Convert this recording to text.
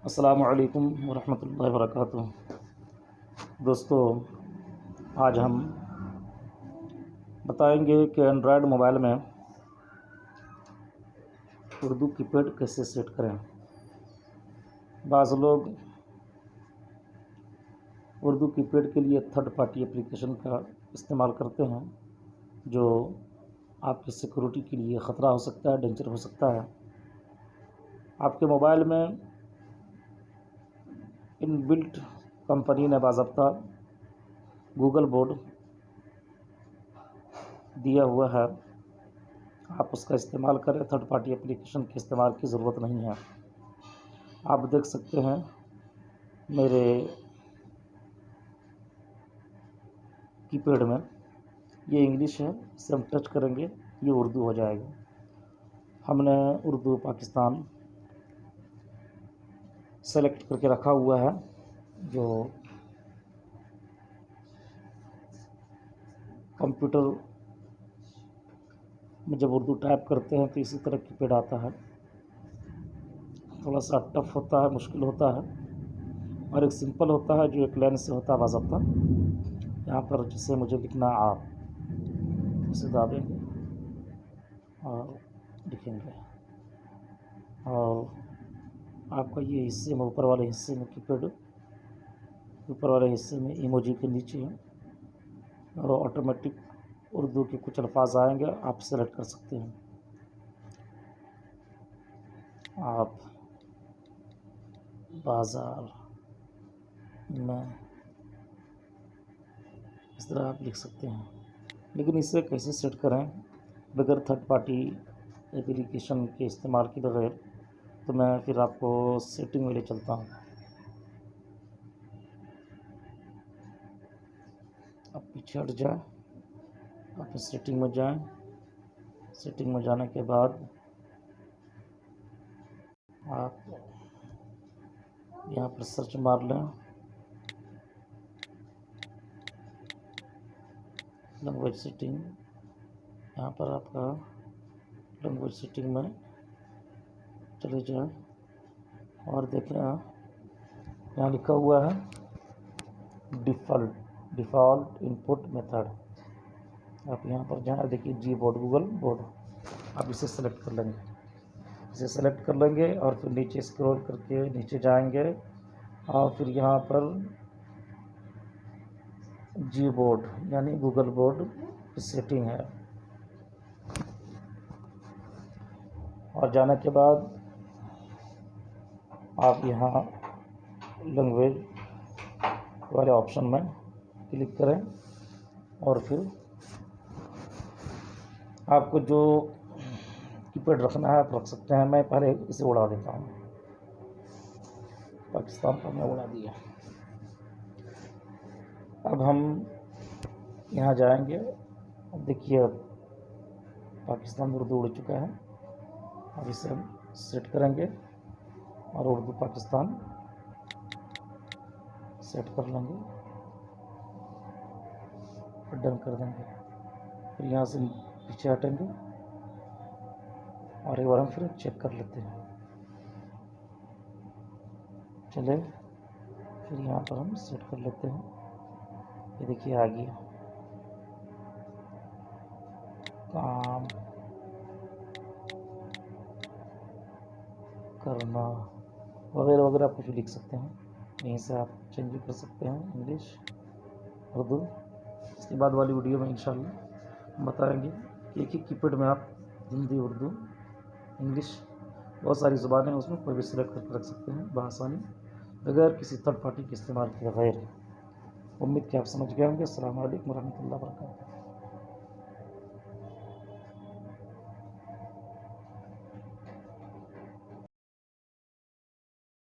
अस्सलामु अलैकुम वरहमतुल्लाहि वबरकातुहू। दोस्तों, आज हम बताएंगे कि एंड्रॉयड मोबाइल में उर्दू कीपैड कैसे सेट करें। बाज़ लोग उर्दू कीपैड के लिए थर्ड पार्टी एप्लीकेशन का इस्तेमाल करते हैं, जो आपकी सिक्योरिटी के लिए ख़तरा हो सकता है, डेंजर हो सकता है। आपके मोबाइल में इनबिल्ट कंपनी ने बाज़ाब्ता गूगल बोर्ड दिया हुआ है, आप उसका इस्तेमाल करें। थर्ड पार्टी एप्लीकेशन के इस्तेमाल की ज़रूरत नहीं है। आप देख सकते हैं मेरे कीपैड में ये इंग्लिश है, इसे हम टच करेंगे ये उर्दू हो जाएगा। हमने उर्दू पाकिस्तान सेलेक्ट करके रखा हुआ है। जो कंप्यूटर में जब उर्दू टाइप करते हैं तो इसी तरह कीपैड आता है। थोड़ा सा टफ होता है, मुश्किल होता है, और एक सिंपल होता है जो एक लाइन से होता है बाज़ाब्ता। यहाँ पर जिसे मुझे लिखना आप इसे दाबेंगे और लिखेंगे, और आपका ये हिस्से में ऊपर वाले हिस्से में कीपैड ऊपर वाले हिस्से में इमोजी के नीचे और ऑटोमेटिक उर्दू के कुछ अल्फाज आएंगे, आप सेलेक्ट कर सकते हैं। आप बाज़ार में इस तरह आप लिख सकते हैं। लेकिन इसे कैसे सेट करें बगैर थर्ड पार्टी एप्लीकेशन के इस्तेमाल के बगैर, तो मैं फिर आपको सेटिंग में ले चलता हूँ। आप पीछे हट जाएं, आप सेटिंग में जाएं। सेटिंग में जाने के बाद आप यहाँ पर सर्च मार लें, लैंग्वेज सेटिंग। यहाँ पर आपका लैंग्वेज सेटिंग में चले जाएं और देखें यहाँ लिखा हुआ है डिफ़ॉल्ट इनपुट मेथड। आप यहाँ पर जाएं, देखिए जी बोर्ड, गूगल बोर्ड, आप इसे सेलेक्ट कर लेंगे। इसे सेलेक्ट कर लेंगे और फिर नीचे स्क्रॉल करके नीचे जाएंगे और फिर यहाँ पर जी बोर्ड यानी गूगल बोर्ड की सेटिंग है। और जाने के बाद आप यहाँ लैंग्वेज वाले ऑप्शन में क्लिक करें और फिर आपको जो कीपैड रखना है आप रख सकते हैं। मैं पहले इसे उड़ा देता हूँ, पाकिस्तान का मैं उड़ा दिया। अब हम यहाँ जाएंगे, अब देखिए पाकिस्तान उर्दू उड़ चुका है। अब इसे हम सेट करेंगे और उर्दू पाकिस्तान सेट कर लेंगे और डन कर देंगे। फिर यहाँ से पीछे हटेंगे और एक बार हम फिर चेक कर लेते हैं। चले फिर यहाँ पर हम सेट कर लेते हैं। ये देखिए आ गया काम करना वगैरह वगैरह, आप कुछ लिख सकते हैं। यहीं से आप चेंज भी कर सकते हैं इंग्लिश उर्दू। इसके बाद वाली वीडियो में इंशाल्लाह हम बताएंगे कि एक ही कीपैड में आप हिंदी, उर्दू, इंग्लिश, बहुत सारी ज़ुबानें हैं, उसमें कोई भी सिलेक्ट करके रख सकते हैं बआसानी, बगैर किसी थर्ड पार्टी के इस्तेमाल के बगैर। उम्मीद कि आप समझ गए होंगे। अस्सलाम वालेकुम रहमतुल्लाहि व बरकातहू।